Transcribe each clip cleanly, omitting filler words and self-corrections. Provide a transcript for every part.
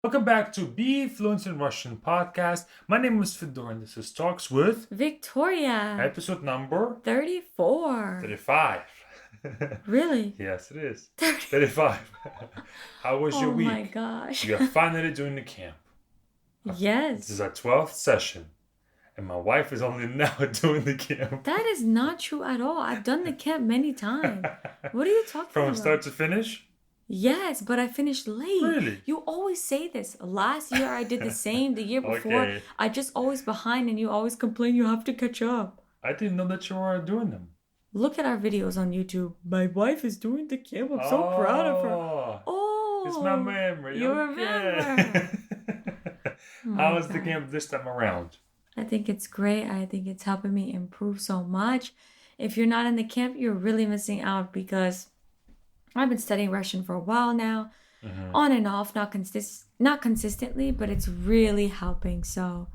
Welcome back to Be Fluent in Russian podcast. My name is Fedor and this is Talks with Victoria. episode number 34. 35. Really? Yes, it is. 35. How was your week? Oh my gosh. You are finally doing the camp. Yes. This is our 12th session. And my wife is only now doing the camp. That is not true at all. I've done the camp many times. What are you talking about? From start to finish? Yes, but I finished late. Really? You always say this. Last year I did the same. The year before, Okay. I just always behind and you always complain you have to catch up. I didn't know that you were doing them. Look at our videos on YouTube. My wife is doing the camp. I'm so proud of her. Oh, It's my memory. You Okay. remember. How was the camp this time around? I think it's great. I think it's helping me improve so much. If you're not in the camp, you're really missing out because I've been studying Russian for a while now, on and off, not consistently, but it's really helping. So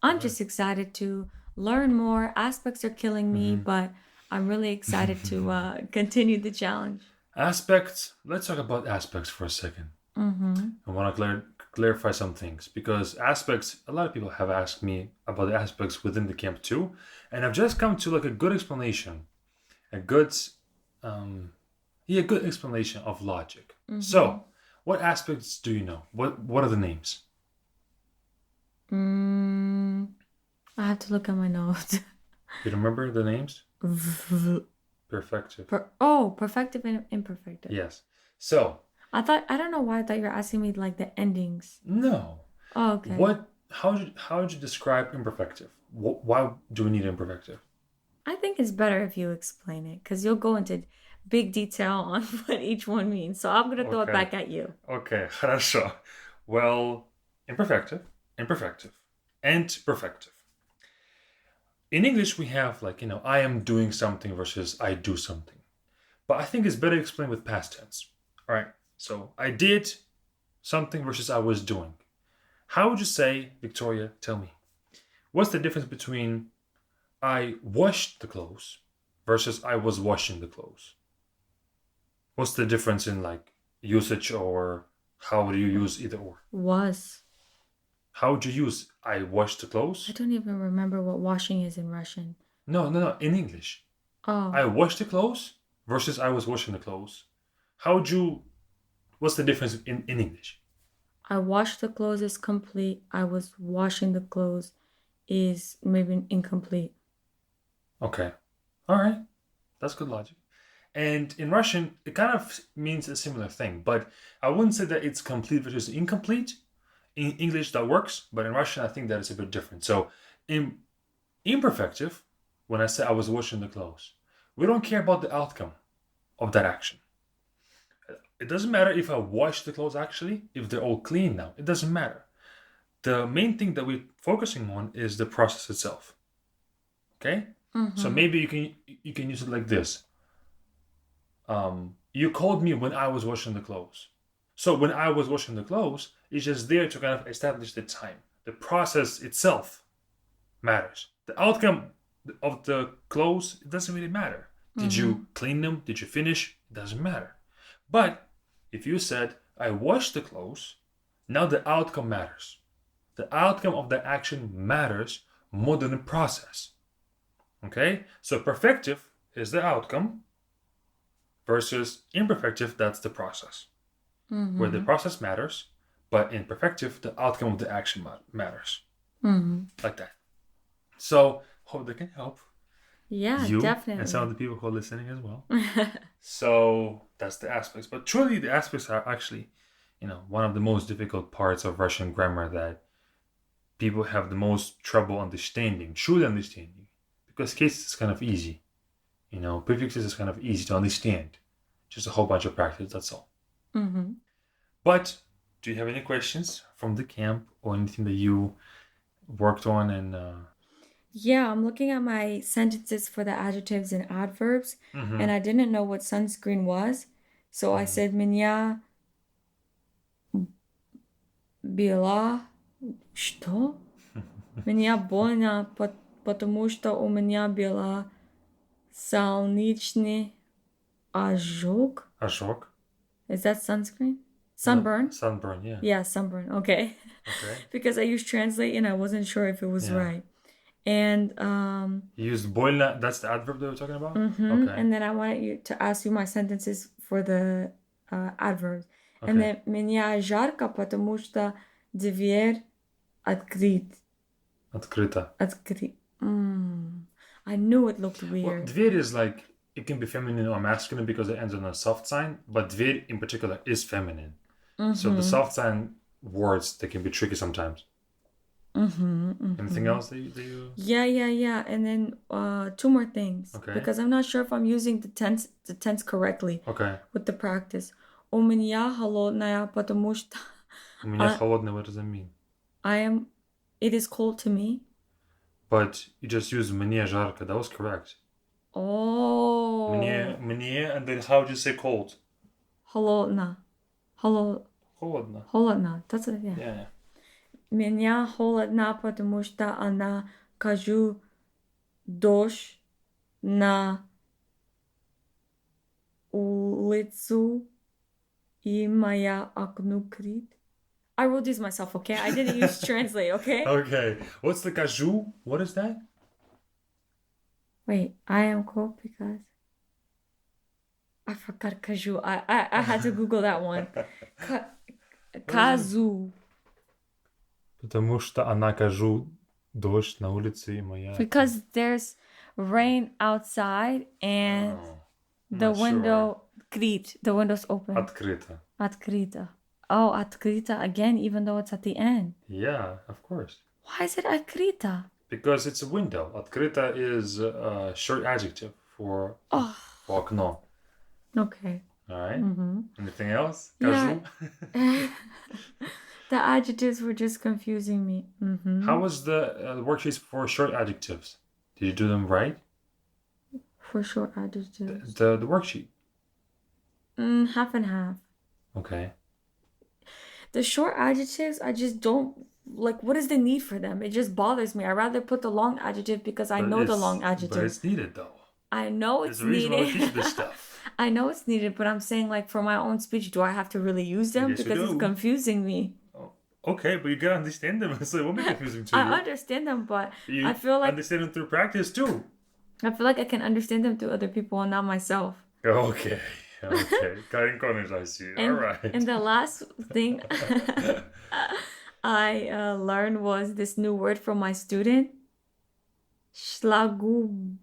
I'm just excited to learn more. Aspects are killing me, but I'm really excited to continue the challenge. Aspects. Let's talk about aspects for a second. I want to clarify some things because aspects, a lot of people have asked me about the aspects within the camp too. And I've just come to like a good explanation, a good explanation of logic. So, what aspects do you know? What are the names? I have to look at my notes. You remember the names? Perfective. Perfective and imperfective. Yes. So, I don't know why I thought you were asking me like the endings. no. Oh, okay. How would you describe imperfective? Why do we need imperfective? I think it's better if you explain it because you'll go into big detail on what each one means. So I'm going to throw it Okay. back at you. Okay, хорошо. Well, imperfective, and perfective. In English, we have I am doing something versus I do something. But I think it's better explained with past tense. All right, so I did something versus I was doing. How would you say, Victoria, tell me, what's the difference between I washed the clothes versus I was washing the clothes? What's the difference in usage, or how would you use either or? Was. How would you use I washed the I clothes? don't even remember what washing is in Russian. No, in English. Oh, I washed the clothes versus I was washing the clothes. How would you, what's the difference in English? I washed the clothes is complete. I was washing the clothes is maybe incomplete. Okay. All right. That's good logic. And in Russian, it kind of means a similar thing, but I wouldn't say that it's complete versus incomplete. In English, that works, but in Russian, I think that is a bit different. So in imperfective, when I say I was washing the clothes, we don't care about the outcome of that action. It doesn't matter if I wash the clothes actually, if they're all clean now. It doesn't matter. The main thing that we're focusing on is the process itself. Okay? So maybe you can use it like this. You called me when I was washing the clothes. So when I was washing the clothes, it's just there to kind of establish the time. The process itself matters. The outcome of the clothes, it doesn't really matter. Did you clean them? Did you finish? It doesn't matter. But if you said, I washed the clothes, now the outcome matters. The outcome of the action matters more than the process. Okay? So perfective is the outcome versus imperfective, that's the process. Where the process matters, but in perfective, the outcome of the action matters. Like that. So, hope that can help Yeah, you definitely. and some of the people who are listening as well. So, that's the aspects. But truly, the aspects are actually, one of the most difficult parts of Russian grammar that people have the most trouble understanding, truly understanding. Because cases is kind of easy. Prefixes is kind of easy to understand. Just a whole bunch of practice, that's all. But do you have any questions from the camp or anything that you worked on? And Yeah, I'm looking at my sentences for the adjectives and adverbs, and I didn't know what sunscreen was. So I said, меня бела... Что? Меня больно, потому что у меня была солнечный ожог. Ashok. Is that sunscreen? Sunburn. Sunburn, yeah. Yeah, sunburn. Okay. Okay. Because I used translate and I wasn't sure if it was Yeah. right. And You used больно. That's the adverb that we're talking about? Okay. and then I wanted you to ask you my sentences for the adverbs. Okay. And then меня жарко, потому что дверь открыт. Открыто. Открыт. I knew it looked Well, weird. дверь is like, it can be feminine or masculine because it ends on a soft sign, but дверь in particular is feminine. So the soft sign words, they can be tricky sometimes. Anything else that you... Yeah. And then 2 more things. Okay. Because I'm not sure if I'm using the tense correctly Okay. with the practice. У меня холодная, потому что У меня холодный, what does that mean? it is cold to me. But you just used мне жарко. That was correct. Oh. Мне, and then how do you say cold? Холодно. Холодно. Холодно. That's it, yeah. Yeah. Меня холодно, потому что она кажу дождь на улицу и моя окно крит. I wrote this myself, okay? I didn't use translate, okay? Okay. What's the кажу? What is that? Wait, I am cold because I forgot кажу. I had to Google that one. Казу. Потому что она кажу дождь на улице и моя... Because there's rain outside and the not window крит. The window's open. Открыто. Открыто. Oh, открыто again, even though it's at the end. Yeah, of course. Why is it открыто? Because it's a window. Открыто is a short adjective for окно. Okay. All right. Anything else? Yeah. Кажу. The adjectives were just confusing me. How was the worksheets for short adjectives? Did you do them right? For short adjectives. The worksheet. Half and half. Okay. The short adjectives, I just don't like. What is the need for them? It just bothers me. I'd rather put the long adjective because I know the long adjective. But it's needed though. I know it's There's a reason why we needed. teach this stuff. I know it's needed, but I'm saying like for my own speech, do I have to really use them? Yes, you Because it's do. confusing me. Okay, but you gotta understand them, so it won't be confusing to you. I understand them, but You I feel like understand them through practice too. I can understand them through other people and not myself. Okay. Karin Connors, I see. All right. And the last thing I learned was this new word from my student. Schlagbaum.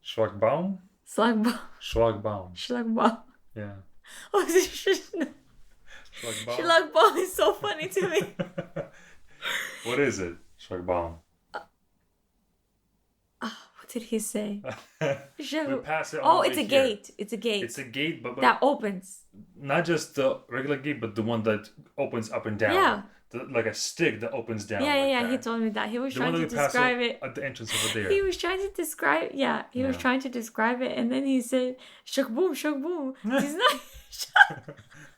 Schlagbaum? Schlagbaum. Schlagbaum. Schlagbaum. Yeah. Oh, Schlagbaum. Schlagbaum is so funny to me. What is it? Schlagbaum. What did he say? We pass it Oh, all it's the a way here. gate. It's a gate. It's a gate, but that opens. not just the regular gate, but the one that opens up and down. Yeah. Like a stick that opens down. Yeah. Like He that. told me that. He was The trying one to that we pass describe it. at the entrance over there. He was trying to describe. Yeah, he was trying to describe it, and then he said, "Shuk boom, shuk boom." He's not.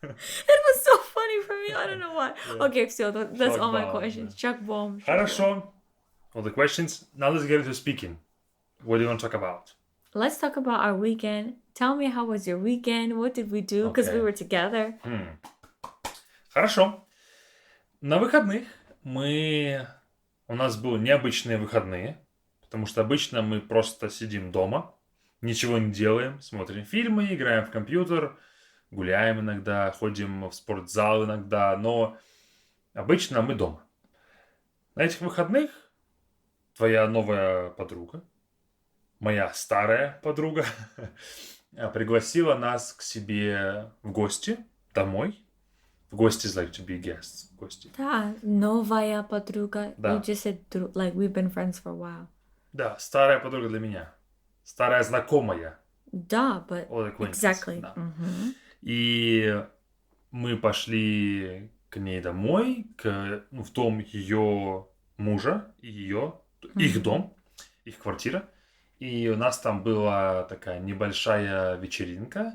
It was so funny for me. I don't know why. Yeah. Okay, so that's all my questions. Shuk boom. Хорошо. All the questions. Now let's get into speaking. What do you want to talk about? Let's talk about our weekend. Tell me, how was your weekend? What did we do? Because we were together. Хорошо. На выходных у нас были необычные выходные, потому что обычно мы просто сидим дома, ничего не делаем, смотрим фильмы, играем в компьютер, гуляем иногда, ходим в спортзал иногда, но обычно мы дома. На этих выходных твоя новая подруга, моя старая подруга, пригласила нас к себе в гости, домой. В гости is like to be guests. Гости. Да, новая подруга. Да. You just said, like, we've been friends for a while. Да, старая подруга для меня. Старая знакомая. Да, but exactly. Да. И мы пошли к ней домой, в дом ее мужа, их дом, их квартира. И у нас там была такая небольшая вечеринка.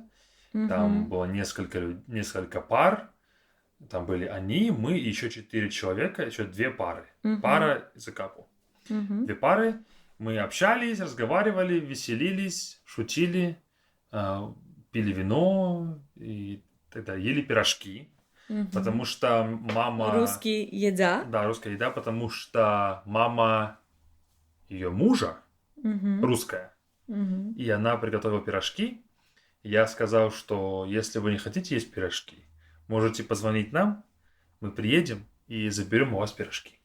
Там было несколько пар. Там были они, мы и еще 4 человека, еще 2 пары. Пара из couple. 2 пары. Мы общались, разговаривали, веселились, шутили, пили вино и тогда ели пирожки, потому что мама... Русский еда. Да, русская еда, потому что мама ее мужа русская, и она приготовила пирожки. Я сказал, что если вы не хотите есть пирожки, можете позвонить нам, мы приедем и заберем у вас пирожки.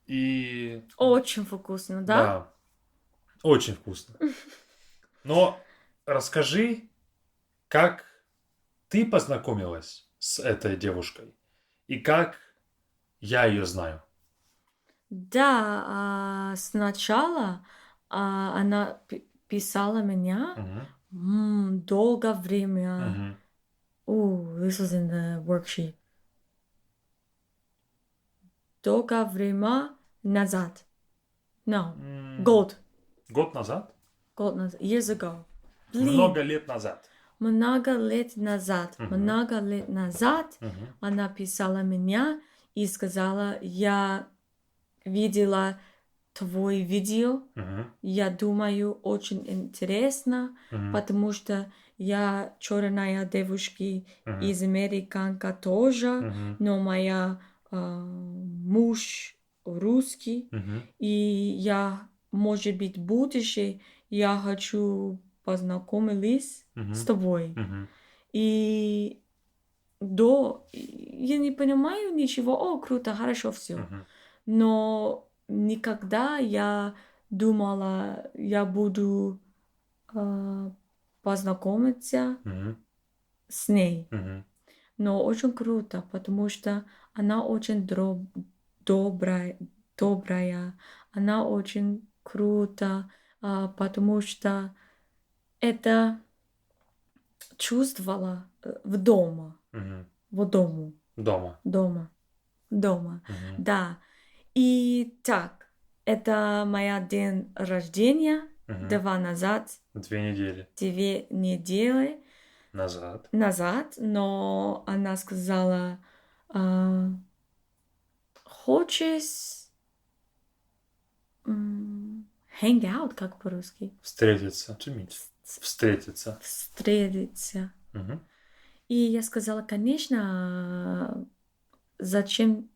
И Очень вкусно, да? да, очень вкусно. Но расскажи, как ты познакомилась с этой девушкой и как я ее знаю. Да, сначала она писала меня долгое время. Oh, this was in the worksheet. Долгое время назад. No, год. Год назад? Год назад. Years ago. Много лет назад. Много лет назад. Много лет назад она писала меня и сказала, я видела твой видео. Я думаю, очень интересно, потому что я черная девушка из Американка тоже, но моя муж русский, и я, может быть, в будущем я хочу познакомиться с тобой. И я не понимаю ничего. О, круто, хорошо, все. Но никогда я думала, я буду познакомиться с ней. Но очень круто, потому что она очень добрая, она очень круто, потому что это чувствовала в дома. В дому. Дома. Да. И так, это моя день рождения 2 назад. 2 недели. 2 недели назад, но она сказала, хочешь hang out, как по-русски? Встретиться. Встретиться. И я сказала, конечно, зачем,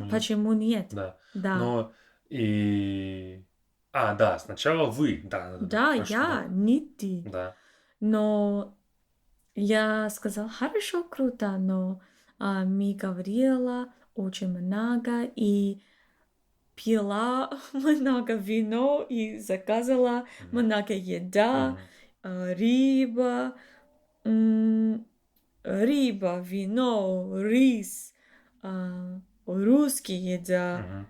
почему нет? Да. Да. Но и... да, сначала вы. Да, я, не ты. Да. Но я сказала, хорошо, круто, но мы говорила очень много и пила много вино и заказала много еда, рыба, вино, рис, русский еда,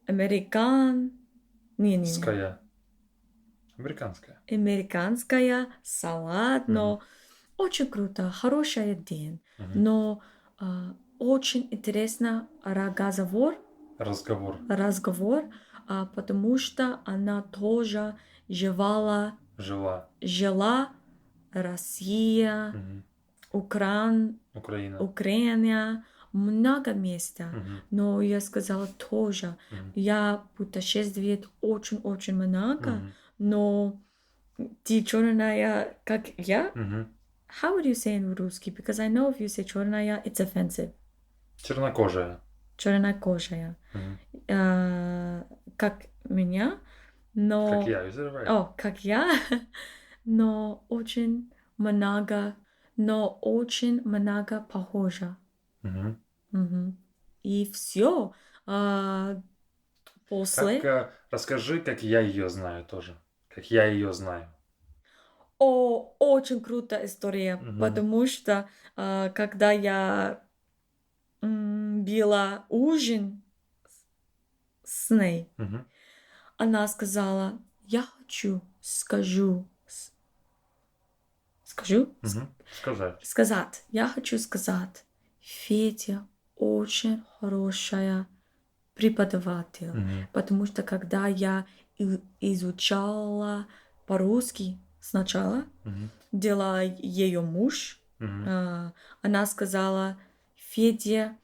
американская, салат, но очень круто, хороший день, но очень интересно разговор, потому что она тоже жила Россия, Украина, много места. Но я сказала тоже, я путешествую очень-очень много, но ты черная, как я? How would you say in русский? Because I know if you say черная, it's offensive. Чернокожая. Как меня, но... Как я, is that right? Как я, но очень много похоже. И все. После... Расскажи, как я ее знаю тоже. Как я ее знаю. Очень крутая история, потому что когда я била ужин с ней, она сказала, я хочу сказать, я хочу сказать, Федя очень хорошая преподаватель, потому что когда я изучала по-русски сначала, дела ее муж, она сказала, Федя,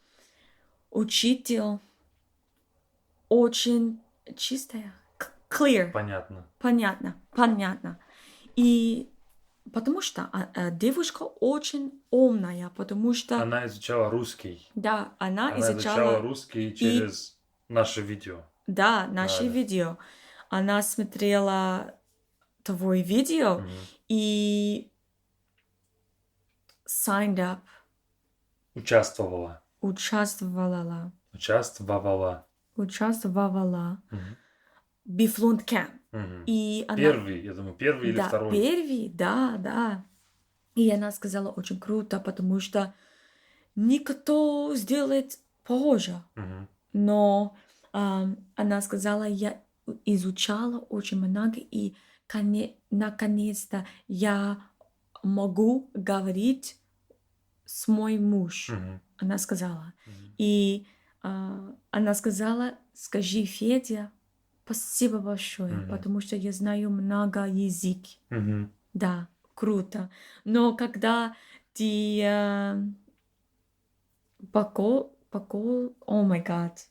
учитель очень чистая, clear. Понятно. И Потому что девушка очень умная, потому что, Она изучала русский. да, она Она изучала изучала, русский и, через наше видео. да, наши Да. видео. Она смотрела твой видео Мгм. и signed up, Участвовала. участвовала, Участвовала. Мгм. Bifluent Camp. Мгм. И она, Первый, я думаю, первый или да, второй. первый, да, да. И она сказала, очень круто, потому что никто сделает похоже. Мгм. Но она сказала, я изучала очень много, и наконец-то я могу говорить с мой муж. Мгм. Она сказала. Мгм. И она сказала, скажи, Федя, спасибо большое, Мгм. потому что я знаю много язык. Мгм. Да, круто. Но когда ты oh my god.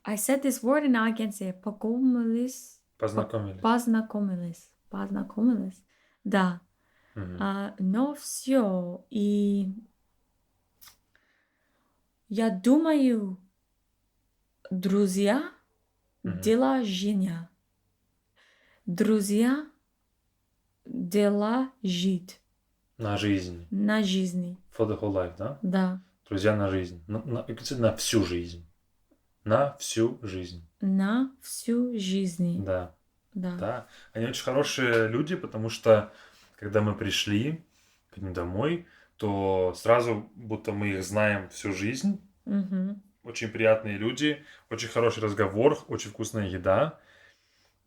I said this word and now I can't say it. Познакомились. Познакомились. Познакомились. Да. Мгм. Но все. И я думаю, друзья Мгм. дела женя. Друзья дела жить. На жизнь. На жизни. For the whole life, да? Да. Друзья на жизнь. На всю жизнь. На всю жизнь. На всю жизнь. Да. Да. Да. Они очень хорошие люди, потому что когда мы пришли к ним домой, то сразу будто мы их знаем всю жизнь. Мгм. Очень приятные люди, очень хороший разговор, очень вкусная еда.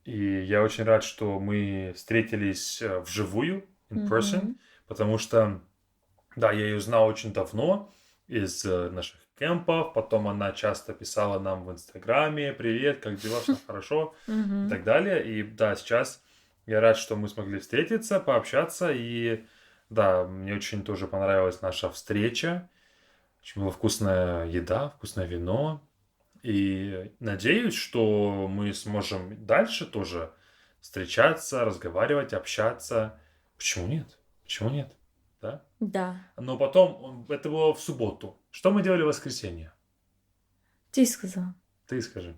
И я очень рад, что мы встретились вживую, in person, Мгм. потому что, да, я ее знал очень давно из наших кемпов, потом она часто писала нам в Инстаграме: «Привет, как дела, все хорошо?» и Мгм. так далее. И да, сейчас я рад, что мы смогли встретиться, пообщаться, и да, мне очень тоже понравилась наша встреча. Очень была вкусная еда, вкусное вино. И надеюсь, что мы сможем дальше тоже встречаться, разговаривать, общаться. Почему нет? Почему нет? Да? Да. Но потом, это было в субботу. Что мы делали в воскресенье? Ты сказал. Ты скажи.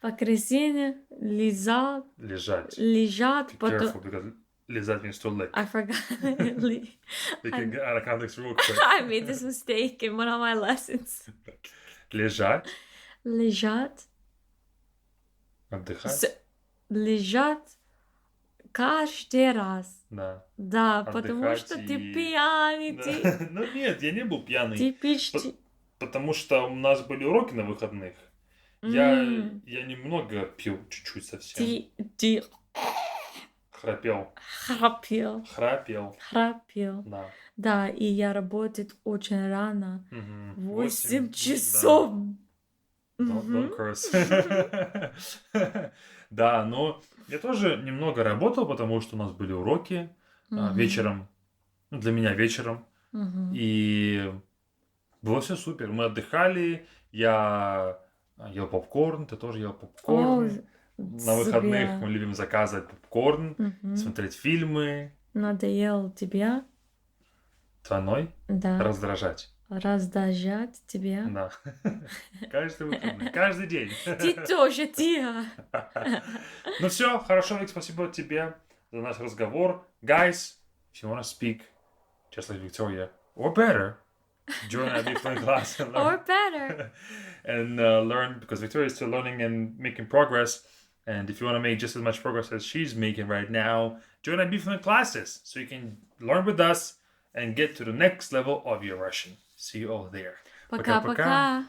Воскресенье лежат, Лежать. лежат, Be потом... careful, because lizard means to lick. I forgot. We can get out of context real quick. I made this mistake in one of my lessons. Лежать, Лежат, отдыхать. лежат каждый раз. Да. Да, потому Отдыхать что ты и- пьяный, Да. ты, Ну нет, я не был пьяный. ты пьешь... Потому что у нас были уроки на выходных. Я немного пил, чуть-чуть совсем. Ты Храпел. храпел. Храпел. Да. Да, и я работаю очень рано. Мгм. 8 да. часов. Don't curse. Да, но я тоже немного работал, потому что у нас были уроки вечером. Ну, для меня вечером. И было все супер. Мы отдыхали, я ел попкорн, ты тоже ел попкорн. На выходных мы любим заказывать попкорн, смотреть фильмы. Надоел тебя? Твой? Да. Раздражать. Раздражать тебя? Да. Каждый выходный, каждый день. Ты тоже, тихо. Ну все, хорошо, Вик, спасибо тебе за наш разговор. Guys, if you want to speak just like Victoria, or better, join our different class and learn. Or better. And learn, because Victoria is still learning and making progress. And if you want to make just as much progress as she's making right now, join our different classes so you can learn with us and get to the next level of your Russian. See you all there. Пока-пока.